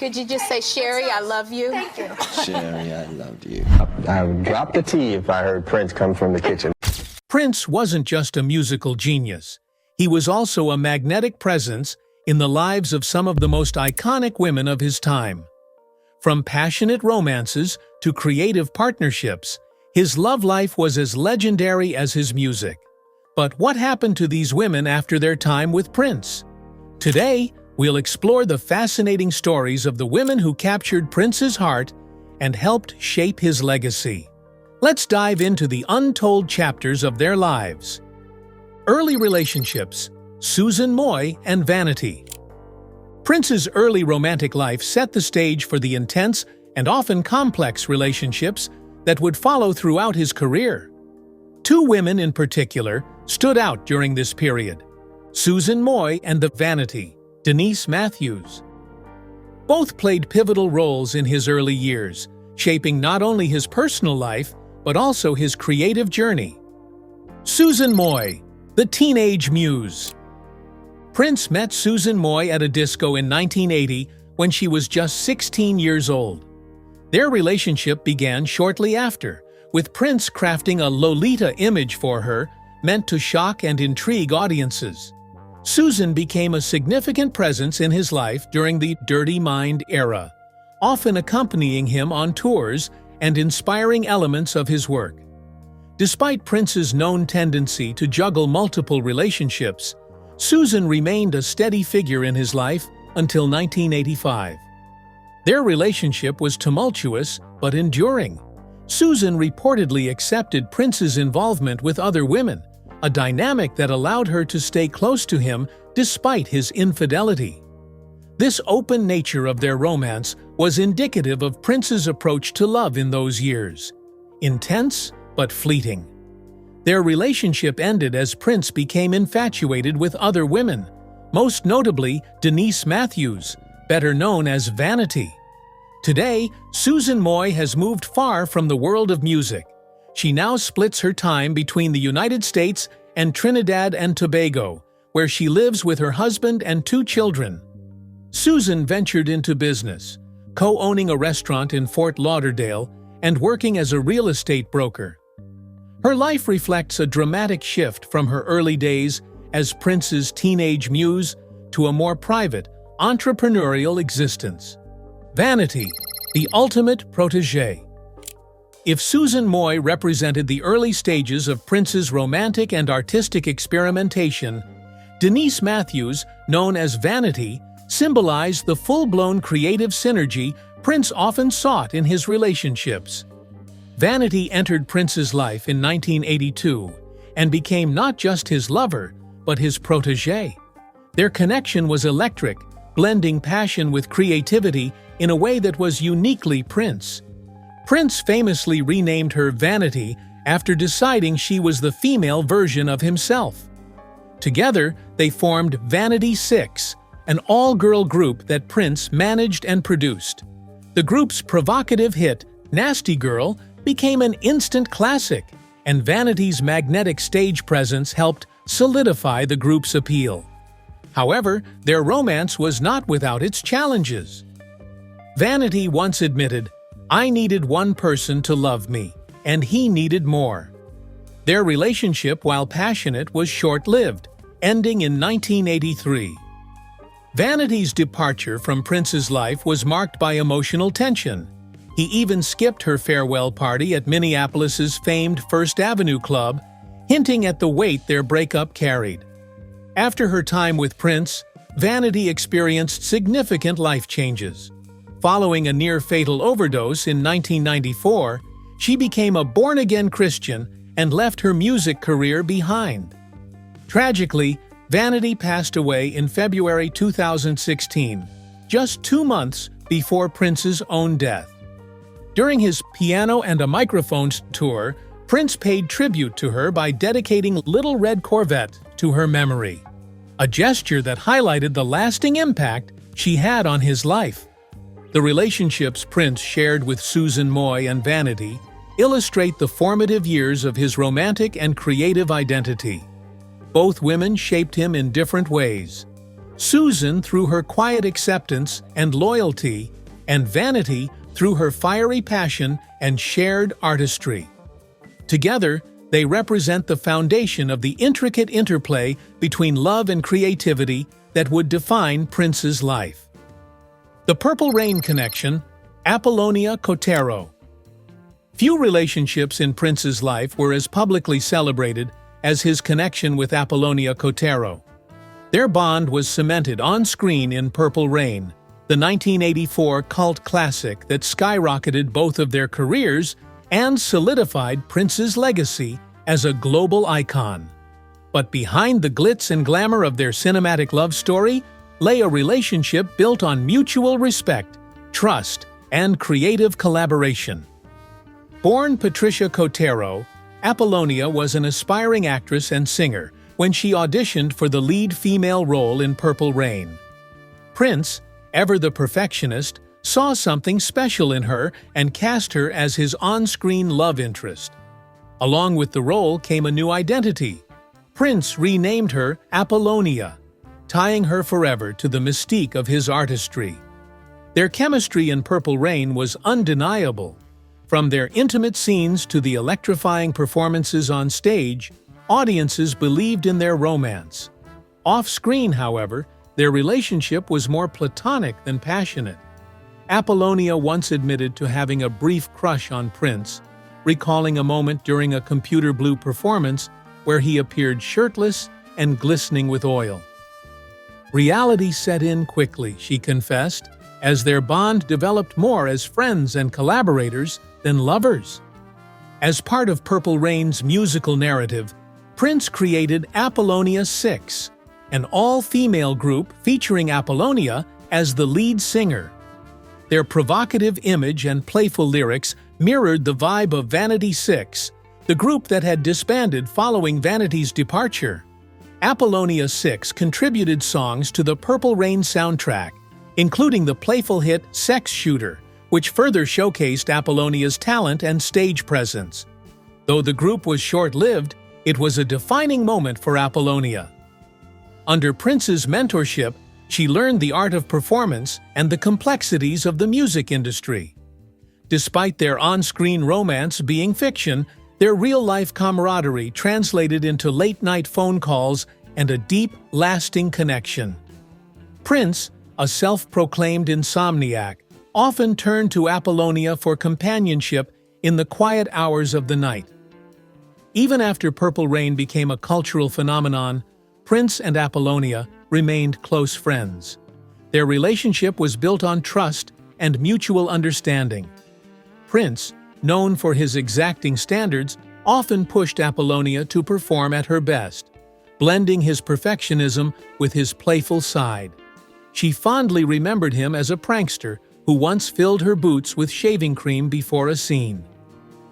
Could you just say, Sherry, I love you? Thank you. Sherry, I love you. I would drop the tea if I heard Prince come from the kitchen. Prince wasn't just a musical genius. He was also a magnetic presence in the lives of some of the most iconic women of his time. From passionate romances to creative partnerships, his love life was as legendary as his music. But what happened to these women after their time with Prince? Today, we'll explore the fascinating stories of the women who captured Prince's heart and helped shape his legacy. Let's dive into the untold chapters of their lives. Early relationships: Susan Moy and Vanity. Prince's early romantic life set the stage for the intense and often complex relationships that would follow throughout his career. Two women in particular stood out during this period: Susan Moy and the Vanity, Denise Matthews. Both played pivotal roles in his early years, shaping not only his personal life, but also his creative journey. Susan Moy, the teenage muse. Prince met Susan Moy at a disco in 1980 when she was just 16 years old. Their relationship began shortly after, with Prince crafting a Lolita image for her, meant to shock and intrigue audiences. Susan became a significant presence in his life during the Dirty Mind era, often accompanying him on tours and inspiring elements of his work. Despite Prince's known tendency to juggle multiple relationships, Susan remained a steady figure in his life until 1985. Their relationship was tumultuous but enduring. Susan reportedly accepted Prince's involvement with other women, a dynamic that allowed her to stay close to him despite his infidelity. This open nature of their romance was indicative of Prince's approach to love in those years: intense but fleeting. Their relationship ended as Prince became infatuated with other women, most notably Denise Matthews, better known as Vanity. Today, Susan Moy has moved far from the world of music. She now splits her time between the United States and Trinidad and Tobago, where she lives with her husband and two children. Susan ventured into business, co-owning a restaurant in Fort Lauderdale and working as a real estate broker. Her life reflects a dramatic shift from her early days as Prince's teenage muse to a more private, entrepreneurial existence. Vanity, the ultimate protégé. If Susan Moy represented the early stages of Prince's romantic and artistic experimentation, Denise Matthews, known as Vanity, symbolized the full-blown creative synergy Prince often sought in his relationships. Vanity entered Prince's life in 1982 and became not just his lover, but his protégé. Their connection was electric, blending passion with creativity in a way that was uniquely Prince. Prince famously renamed her Vanity after deciding she was the female version of himself. Together, they formed Vanity 6, an all-girl group that Prince managed and produced. The group's provocative hit, Nasty Girl, became an instant classic, and Vanity's magnetic stage presence helped solidify the group's appeal. However, their romance was not without its challenges. Vanity once admitted, "I needed one person to love me, and he needed more." Their relationship, while passionate, was short-lived, ending in 1983. Vanity's departure from Prince's life was marked by emotional tension. He even skipped her farewell party at Minneapolis's famed First Avenue Club, hinting at the weight their breakup carried. After her time with Prince, Vanity experienced significant life changes. Following a near-fatal overdose in 1994, she became a born-again Christian and left her music career behind. Tragically, Vanity passed away in February 2016, just 2 months before Prince's own death. During his Piano and a Microphone tour, Prince paid tribute to her by dedicating Little Red Corvette to her memory, a gesture that highlighted the lasting impact she had on his life. The relationships Prince shared with Susan Moy and Vanity illustrate the formative years of his romantic and creative identity. Both women shaped him in different ways. Susan through her quiet acceptance and loyalty, and Vanity through her fiery passion and shared artistry. Together, they represent the foundation of the intricate interplay between love and creativity that would define Prince's life. The Purple Rain Connection, Apollonia Kotero. Few relationships in Prince's life were as publicly celebrated as his connection with Apollonia Kotero. Their bond was cemented on screen in Purple Rain, the 1984 cult classic that skyrocketed both of their careers and solidified Prince's legacy as a global icon. But behind the glitz and glamour of their cinematic love story lay a relationship built on mutual respect, trust, and creative collaboration. Born Patricia Kotero, Apollonia was an aspiring actress and singer when she auditioned for the lead female role in Purple Rain. Prince, ever the perfectionist, saw something special in her and cast her as his on-screen love interest. Along with the role came a new identity. Prince renamed her Apollonia, tying her forever to the mystique of his artistry. Their chemistry in Purple Rain was undeniable. From their intimate scenes to the electrifying performances on stage, audiences believed in their romance. Off-screen, however, their relationship was more platonic than passionate. Apollonia once admitted to having a brief crush on Prince, recalling a moment during a Computer Blue performance where he appeared shirtless and glistening with oil. Reality set in quickly, she confessed, as their bond developed more as friends and collaborators than lovers. As part of Purple Rain's musical narrative, Prince created Apollonia 6, an all-female group featuring Apollonia as the lead singer. Their provocative image and playful lyrics mirrored the vibe of Vanity 6, the group that had disbanded following Vanity's departure. Apollonia 6 contributed songs to the Purple Rain soundtrack, including the playful hit Sex Shooter, which further showcased Apollonia's talent and stage presence. Though the group was short-lived, it was a defining moment for Apollonia. Under Prince's mentorship, she learned the art of performance and the complexities of the music industry. Despite their on-screen romance being fiction, their real-life camaraderie translated into late-night phone calls and a deep, lasting connection. Prince, a self-proclaimed insomniac, often turned to Apollonia for companionship in the quiet hours of the night. Even after Purple Rain became a cultural phenomenon, Prince and Apollonia remained close friends. Their relationship was built on trust and mutual understanding. Prince, known for his exacting standards, often pushed Apollonia to perform at her best, blending his perfectionism with his playful side. She fondly remembered him as a prankster who once filled her boots with shaving cream before a scene.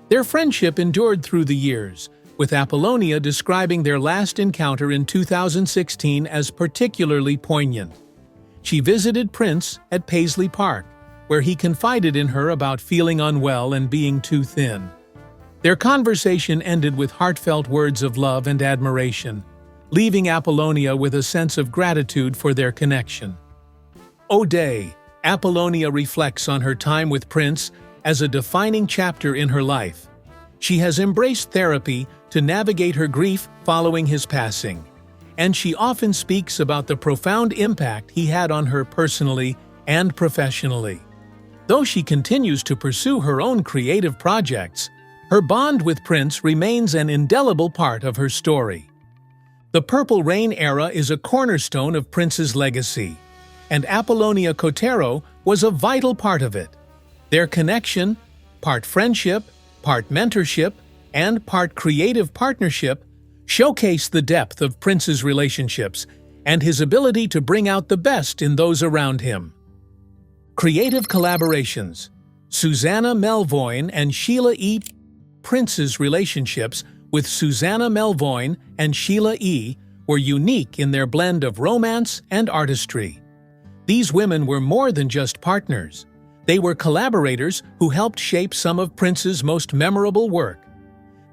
Their friendship endured through the years, with Apollonia describing their last encounter in 2016 as particularly poignant. She visited Prince at Paisley Park, where he confided in her about feeling unwell and being too thin. Their conversation ended with heartfelt words of love and admiration, leaving Apollonia with a sense of gratitude for their connection. O'Day, Apollonia reflects on her time with Prince as a defining chapter in her life. She has embraced therapy to navigate her grief following his passing, and she often speaks about the profound impact he had on her personally and professionally. Though she continues to pursue her own creative projects, her bond with Prince remains an indelible part of her story. The Purple Rain era is a cornerstone of Prince's legacy, and Apollonia Kotero was a vital part of it. Their connection, part friendship, part mentorship, and part creative partnership, showcase the depth of Prince's relationships and his ability to bring out the best in those around him. Creative collaborations. Susanna Melvoin and Sheila E. Prince's relationships with Susanna Melvoin and Sheila E. were unique in their blend of romance and artistry. These women were more than just partners. They were collaborators who helped shape some of Prince's most memorable work.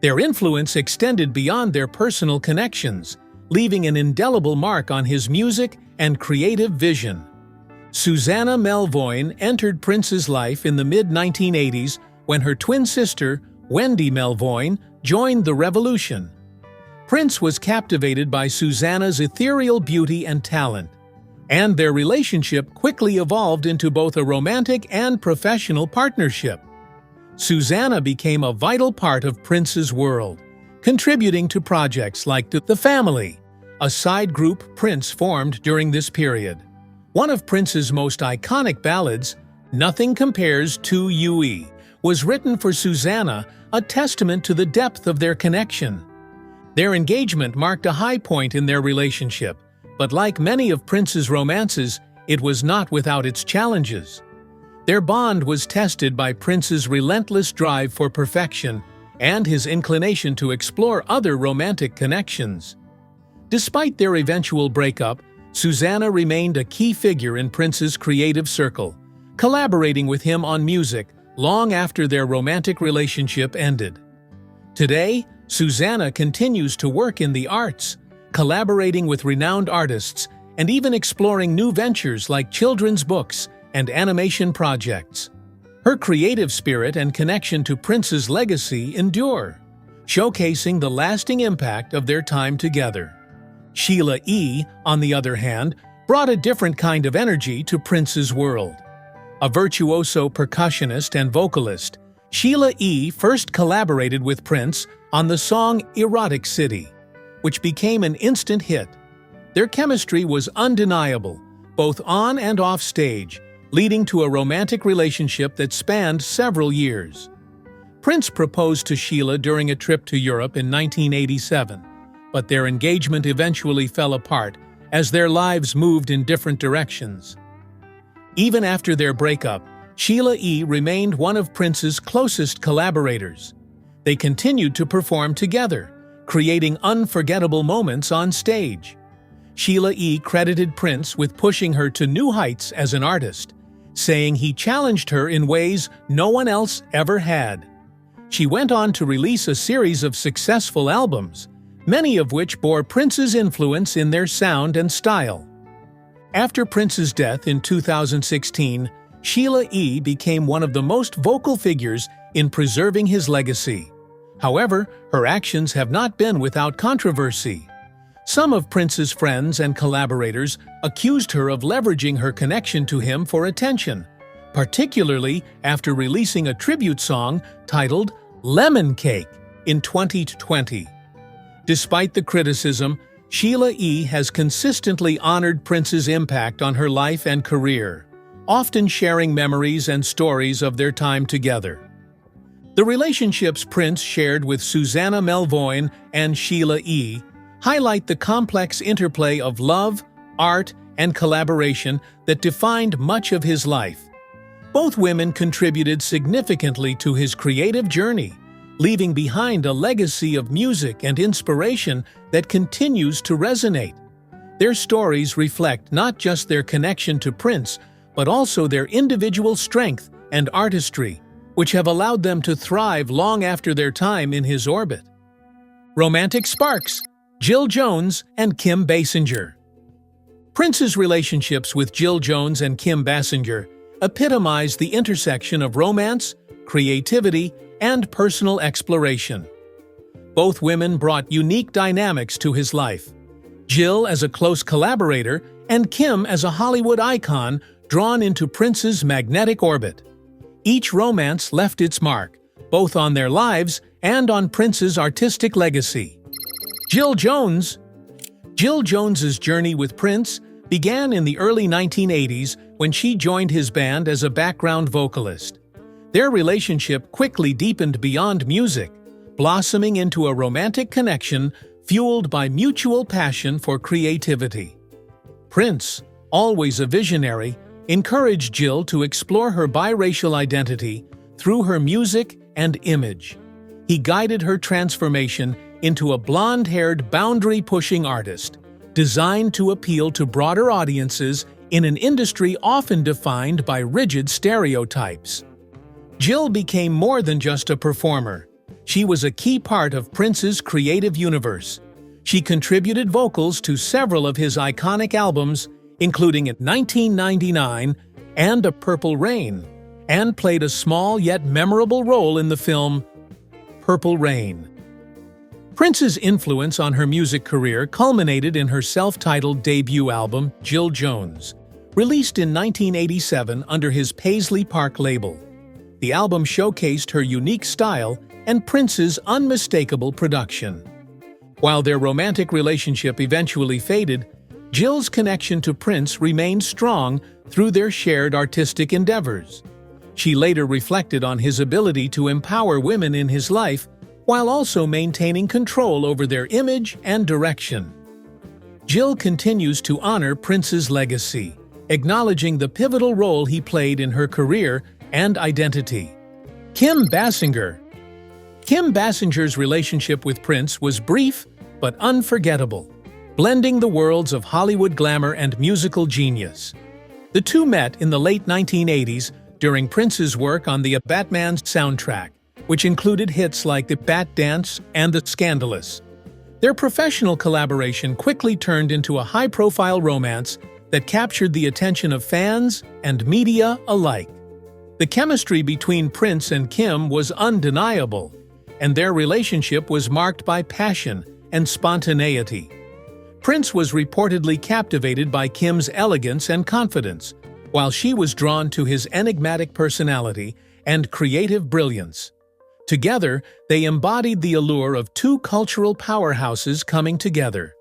Their influence extended beyond their personal connections, leaving an indelible mark on his music and creative vision. Susanna Melvoin entered Prince's life in the mid-1980s when her twin sister, Wendy Melvoin, joined the revolution. Prince was captivated by Susanna's ethereal beauty and talent, and their relationship quickly evolved into both a romantic and professional partnership. Susanna became a vital part of Prince's world, contributing to projects like The Family, a side group Prince formed during this period. One of Prince's most iconic ballads, Nothing Compares to You, was written for Susanna, a testament to the depth of their connection. Their engagement marked a high point in their relationship, but like many of Prince's romances, it was not without its challenges. Their bond was tested by Prince's relentless drive for perfection and his inclination to explore other romantic connections. Despite their eventual breakup, Susanna remained a key figure in Prince's creative circle, collaborating with him on music long after their romantic relationship ended. Today, Susanna continues to work in the arts, collaborating with renowned artists and even exploring new ventures like children's books and animation projects. Her creative spirit and connection to Prince's legacy endure, showcasing the lasting impact of their time together. Sheila E., on the other hand, brought a different kind of energy to Prince's world. A virtuoso percussionist and vocalist, Sheila E. first collaborated with Prince on the song Erotic City, which became an instant hit. Their chemistry was undeniable, both on and off stage, leading to a romantic relationship that spanned several years. Prince proposed to Sheila during a trip to Europe in 1987, but their engagement eventually fell apart as their lives moved in different directions. Even after their breakup, Sheila E. remained one of Prince's closest collaborators. They continued to perform together, creating unforgettable moments on stage. Sheila E. credited Prince with pushing her to new heights as an artist, saying he challenged her in ways no one else ever had. She went on to release a series of successful albums, many of which bore Prince's influence in their sound and style. After Prince's death in 2016, Sheila E. became one of the most vocal figures in preserving his legacy. However, her actions have not been without controversy. Some of Prince's friends and collaborators accused her of leveraging her connection to him for attention, particularly after releasing a tribute song titled Lemon Cake in 2020. Despite the criticism, Sheila E. has consistently honored Prince's impact on her life and career, often sharing memories and stories of their time together. The relationships Prince shared with Susanna Melvoin and Sheila E. highlight the complex interplay of love, art, and collaboration that defined much of his life. Both women contributed significantly to his creative journey, leaving behind a legacy of music and inspiration that continues to resonate. Their stories reflect not just their connection to Prince, but also their individual strength and artistry, which have allowed them to thrive long after their time in his orbit. Romantic sparks: Jill Jones and Kim Basinger. Prince's relationships with Jill Jones and Kim Basinger epitomize the intersection of romance, creativity, and personal exploration. Both women brought unique dynamics to his life. Jill as a close collaborator and Kim as a Hollywood icon drawn into Prince's magnetic orbit. Each romance left its mark, both on their lives and on Prince's artistic legacy. Jill Jones. Jill Jones's journey with Prince began in the early 1980s when she joined his band as a background vocalist. Their relationship quickly deepened beyond music, blossoming into a romantic connection fueled by mutual passion for creativity. Prince, always a visionary, encouraged Jill to explore her biracial identity through her music and image. He guided her transformation into a blonde-haired, boundary-pushing artist, designed to appeal to broader audiences in an industry often defined by rigid stereotypes. Jill became more than just a performer. She was a key part of Prince's creative universe. She contributed vocals to several of his iconic albums, including in 1999 and A Purple Rain, and played a small yet memorable role in the film Purple Rain. Prince's influence on her music career culminated in her self-titled debut album, Jill Jones, released in 1987 under his Paisley Park label. The album showcased her unique style and Prince's unmistakable production. While their romantic relationship eventually faded, Jill's connection to Prince remained strong through their shared artistic endeavors. She later reflected on his ability to empower women in his life while also maintaining control over their image and direction. Jill continues to honor Prince's legacy, acknowledging the pivotal role he played in her career and identity. Kim Basinger's relationship with Prince was brief but unforgettable, blending the worlds of Hollywood glamour and musical genius. The two met in the late 1980s during Prince's work on the Batman soundtrack, which included hits like The Bat Dance and The Scandalous. Their professional collaboration quickly turned into a high-profile romance that captured the attention of fans and media alike. The chemistry between Prince and Kim was undeniable, and their relationship was marked by passion and spontaneity. Prince was reportedly captivated by Kim's elegance and confidence, while she was drawn to his enigmatic personality and creative brilliance. Together, they embodied the allure of two cultural powerhouses coming together.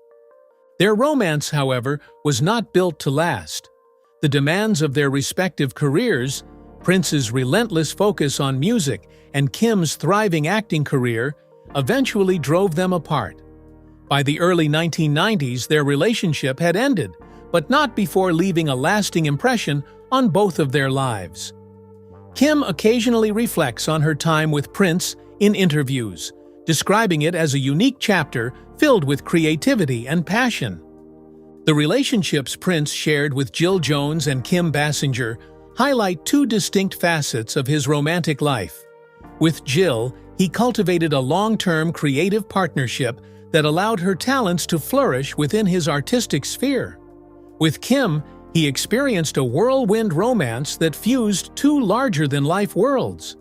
Their romance, however, was not built to last. The demands of their respective careers, Prince's relentless focus on music and Kim's thriving acting career, eventually drove them apart. By the early 1990s, their relationship had ended, but not before leaving a lasting impression on both of their lives. Kim occasionally reflects on her time with Prince in interviews, describing it as a unique chapter filled with creativity and passion. The relationships Prince shared with Jill Jones and Kim Basinger highlight two distinct facets of his romantic life. With Jill, he cultivated a long-term creative partnership that allowed her talents to flourish within his artistic sphere. With Kim, he experienced a whirlwind romance that fused two larger-than-life worlds.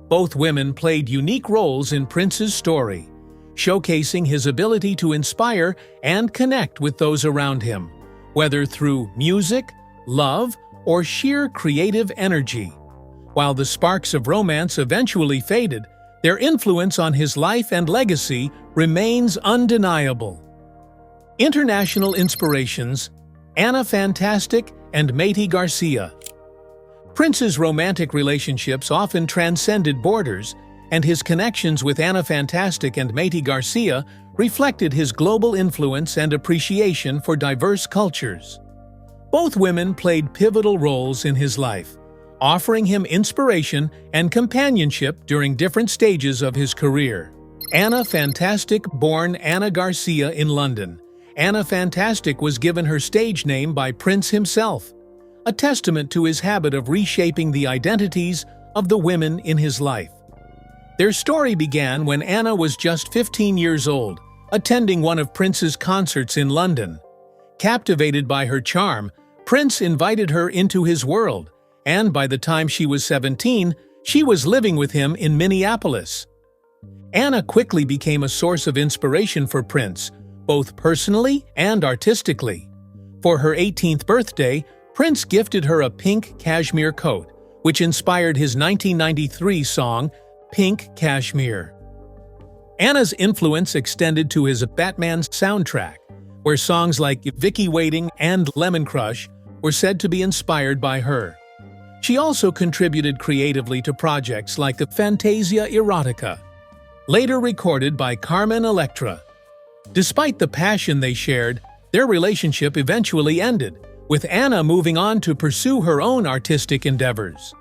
Both women played unique roles in Prince's story, showcasing his ability to inspire and connect with those around him, whether through music, love, or sheer creative energy. While the sparks of romance eventually faded, their influence on his life and legacy remains undeniable. International inspirations: Ana Fantastic and Maite Garcia. Prince's romantic relationships often transcended borders, and his connections with Ana Fantastic and Maite Garcia reflected his global influence and appreciation for diverse cultures. Both women played pivotal roles in his life, offering him inspiration and companionship during different stages of his career. Ana Fantastic, born Ana Garcia in London, Ana Fantastic was given her stage name by Prince himself, a testament to his habit of reshaping the identities of the women in his life. Their story began when Ana was just 15 years old, attending one of Prince's concerts in London. Captivated by her charm, Prince invited her into his world, and by the time she was 17, she was living with him in Minneapolis. Ana quickly became a source of inspiration for Prince, both personally and artistically. For her 18th birthday, Prince gifted her a pink cashmere coat, which inspired his 1993 song, Pink Cashmere. Ana's influence extended to his Batman soundtrack, where songs like Vicky Waiting and Lemon Crush were said to be inspired by her. She also contributed creatively to projects like the Fantasia Erotica, later recorded by Carmen Electra. Despite the passion they shared, their relationship eventually ended, with Ana moving on to pursue her own artistic endeavors.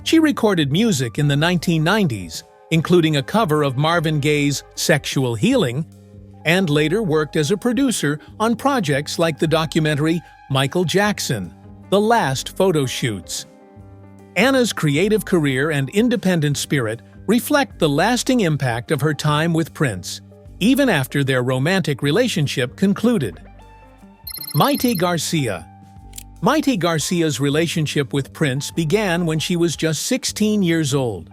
She recorded music in the 1990s, including a cover of Marvin Gaye's Sexual Healing, and later worked as a producer on projects like the documentary Michael Jackson, The Last Photo Shoots. Ana's creative career and independent spirit reflect the lasting impact of her time with Prince, even after their romantic relationship concluded. Maite Garcia. Maite Garcia's relationship with Prince began when she was just 16 years old.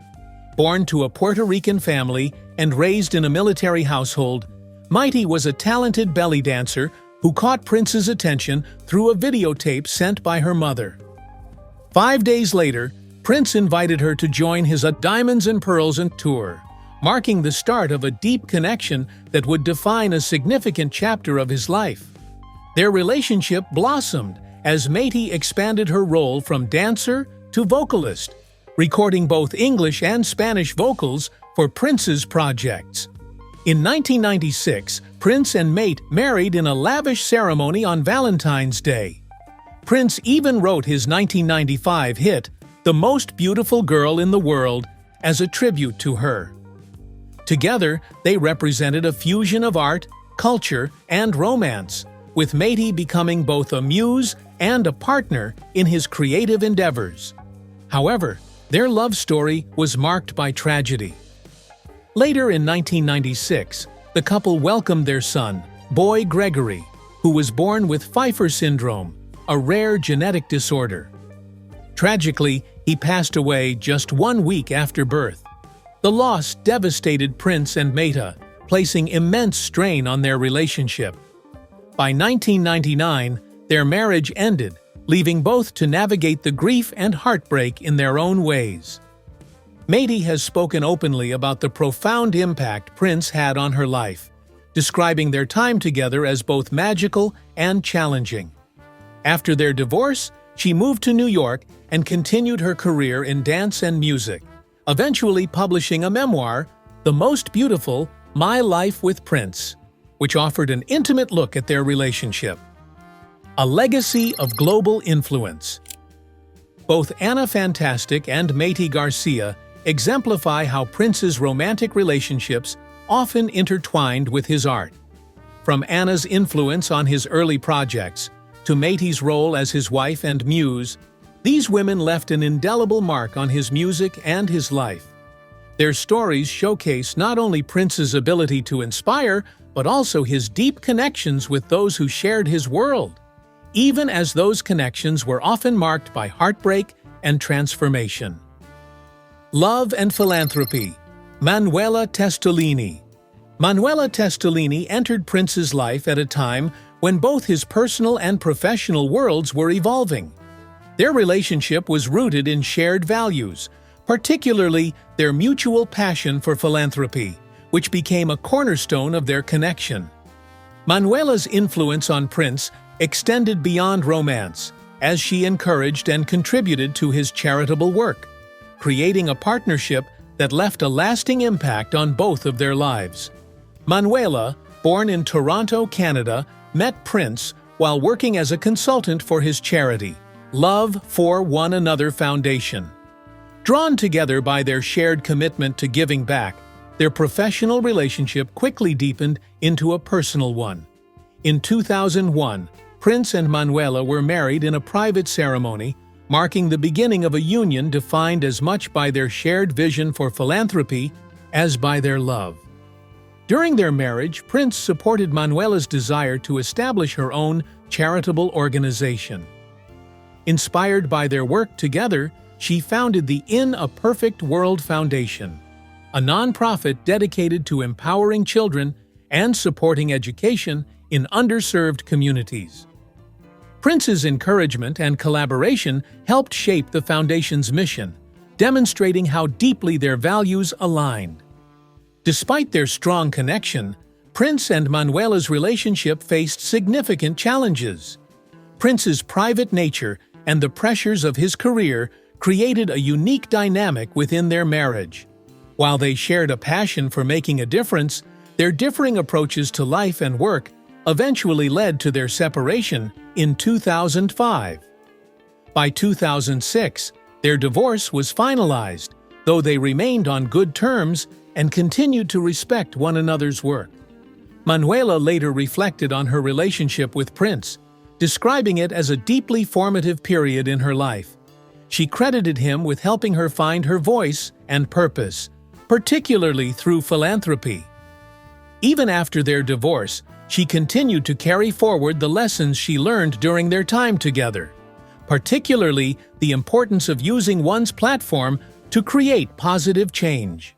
Born to a Puerto Rican family and raised in a military household, Maite was a talented belly dancer who caught Prince's attention through a videotape sent by her mother. 5 days later, Prince invited her to join his Diamonds and Pearls tour, marking the start of a deep connection that would define a significant chapter of his life. Their relationship blossomed as Maite expanded her role from dancer to vocalist, recording both English and Spanish vocals for Prince's projects. In 1996, Prince and Maite married in a lavish ceremony on Valentine's Day. Prince even wrote his 1995 hit, "The Most Beautiful Girl in the World," as a tribute to her. Together, they represented a fusion of art, culture, and romance, with Maite becoming both a muse and a partner in his creative endeavors. However, their love story was marked by tragedy. Later in 1996, the couple welcomed their son, Boy Gregory, who was born with Pfeiffer syndrome, a rare genetic disorder. Tragically, he passed away just 1 week after birth. The loss devastated Prince and Maite, placing immense strain on their relationship. By 1999, their marriage ended, leaving both to navigate the grief and heartbreak in their own ways. Maite has spoken openly about the profound impact Prince had on her life, describing their time together as both magical and challenging. After their divorce, she moved to New York and continued her career in dance and music, eventually publishing a memoir, The Most Beautiful: My Life with Prince, which offered an intimate look at their relationship. A legacy of global influence. Both Ana Fantastic and Maite Garcia exemplify how Prince's romantic relationships often intertwined with his art. From Ana's influence on his early projects to Maite's role as his wife and muse, these women left an indelible mark on his music and his life. Their stories showcase not only Prince's ability to inspire, but also his deep connections with those who shared his world, even as those connections were often marked by heartbreak and transformation. Love and philanthropy. Manuela Testolini. Manuela Testolini entered Prince's life at a time when both his personal and professional worlds were evolving. Their relationship was rooted in shared values, particularly their mutual passion for philanthropy, which became a cornerstone of their connection. Manuela's influence on Prince extended beyond romance, as she encouraged and contributed to his charitable work, creating a partnership that left a lasting impact on both of their lives. Manuela, born in Toronto, Canada, met Prince while working as a consultant for his charity, Love for One Another Foundation. Drawn together by their shared commitment to giving back, their professional relationship quickly deepened into a personal one. In 2001, Prince and Manuela were married in a private ceremony, marking the beginning of a union defined as much by their shared vision for philanthropy as by their love. During their marriage, Prince supported Manuela's desire to establish her own charitable organization. Inspired by their work together, she founded the In a Perfect World Foundation, a nonprofit dedicated to empowering children and supporting education in underserved communities. Prince's encouragement and collaboration helped shape the foundation's mission, demonstrating how deeply their values aligned. Despite their strong connection, Prince and Manuela's relationship faced significant challenges. Prince's private nature and the pressures of his career created a unique dynamic within their marriage. While they shared a passion for making a difference, their differing approaches to life and work eventually led to their separation in 2005. By 2006, their divorce was finalized, though they remained on good terms and continued to respect one another's work. Manuela later reflected on her relationship with Prince, describing it as a deeply formative period in her life. She credited him with helping her find her voice and purpose, particularly through philanthropy. Even after their divorce, she continued to carry forward the lessons she learned during their time together, particularly the importance of using one's platform to create positive change.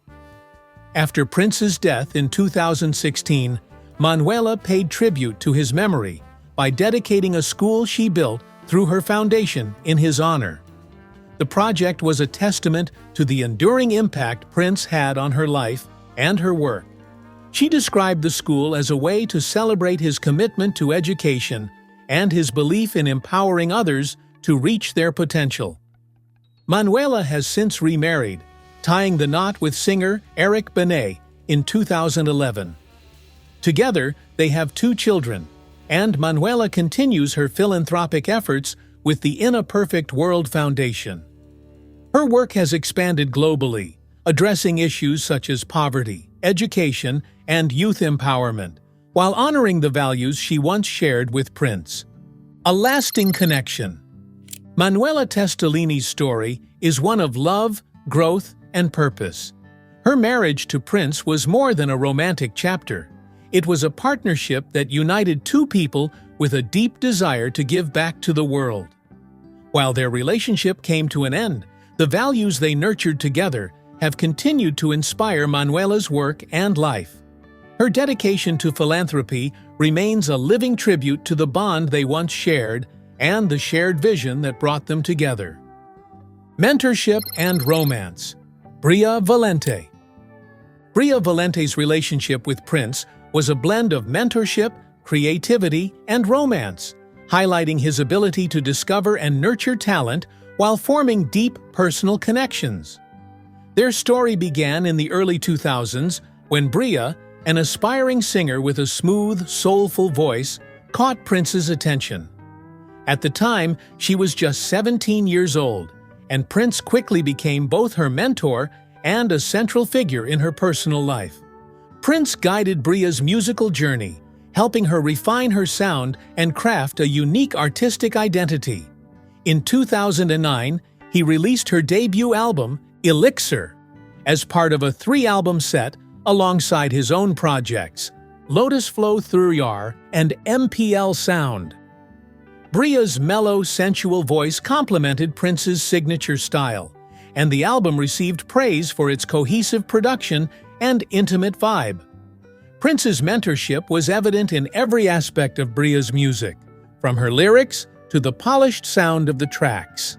After Prince's death in 2016, Manuela paid tribute to his memory by dedicating a school she built through her foundation in his honor. The project was a testament to the enduring impact Prince had on her life and her work. She described the school as a way to celebrate his commitment to education and his belief in empowering others to reach their potential. Manuela has since remarried, tying the knot with singer Eric Benet in 2011. Together, they have 2 children, and Manuela continues her philanthropic efforts with the In a Perfect World Foundation. Her work has expanded globally, addressing issues such as poverty, education, and youth empowerment, while honoring the values she once shared with Prince. A lasting connection. Manuela Testolini's story is one of love, growth, and purpose. Her marriage to Prince was more than a romantic chapter. It was a partnership that united 2 people with a deep desire to give back to the world. While their relationship came to an end, the values they nurtured together have continued to inspire Manuela's work and life. Her dedication to philanthropy remains a living tribute to the bond they once shared and the shared vision that brought them together. Mentorship and romance. Bria Valente. Bria Valente's relationship with Prince was a blend of mentorship, creativity, and romance, highlighting his ability to discover and nurture talent while forming deep personal connections. Their story began in the early 2000s when Bria, an aspiring singer with a smooth, soulful voice, caught Prince's attention. At the time, she was just 17 years old, and Prince quickly became both her mentor and a central figure in her personal life. Prince guided Bria's musical journey, helping her refine her sound and craft a unique artistic identity. In 2009, he released her debut album, Elixir, as part of a 3-album set alongside his own projects, Lotus Flow Through Yar and MPL Sound. Bria's mellow, sensual voice complemented Prince's signature style, and the album received praise for its cohesive production and intimate vibe. Prince's mentorship was evident in every aspect of Bria's music, from her lyrics to the polished sound of the tracks.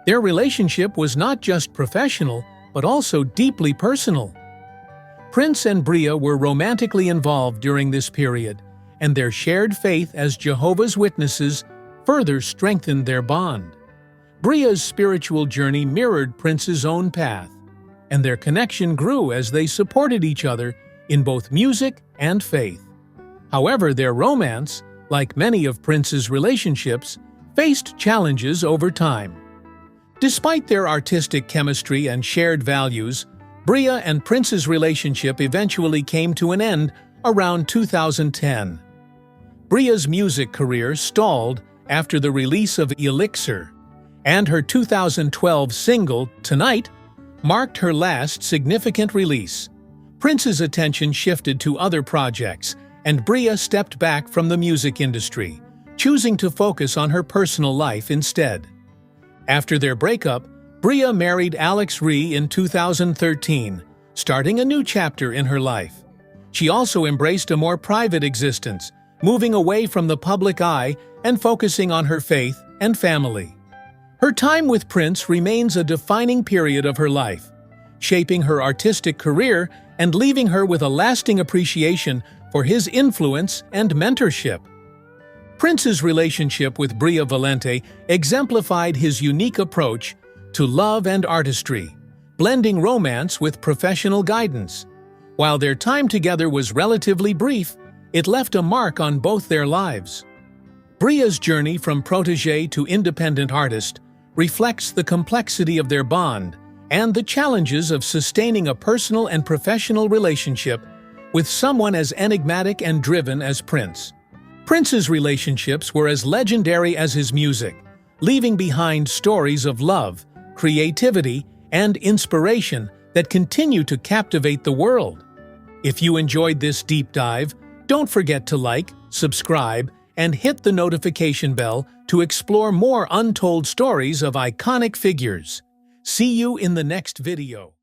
Their relationship was not just professional, but also deeply personal. Prince and Bria were romantically involved during this period, and their shared faith as Jehovah's Witnesses further strengthened their bond. Bria's spiritual journey mirrored Prince's own path, and their connection grew as they supported each other in both music and faith. However, their romance, like many of Prince's relationships, faced challenges over time. Despite their artistic chemistry and shared values, Bria and Prince's relationship eventually came to an end around 2010. Bria's music career stalled after the release of Elixir, and her 2012 single, Tonight, marked her last significant release. Prince's attention shifted to other projects, and Bria stepped back from the music industry, choosing to focus on her personal life instead. After their breakup, Bria married Alex Ree in 2013, starting a new chapter in her life. She also embraced a more private existence, moving away from the public eye and focusing on her faith and family. Her time with Prince remains a defining period of her life, shaping her artistic career and leaving her with a lasting appreciation for his influence and mentorship. Prince's relationship with Bria Valente exemplified his unique approach to love and artistry, blending romance with professional guidance. While their time together was relatively brief, it left a mark on both their lives. Bria's journey from protégé to independent artist reflects the complexity of their bond and the challenges of sustaining a personal and professional relationship with someone as enigmatic and driven as Prince. Prince's relationships were as legendary as his music, leaving behind stories of love, creativity, and inspiration that continue to captivate the world. If you enjoyed this deep dive, don't forget to like, subscribe, and hit the notification bell to explore more untold stories of iconic figures. See you in the next video.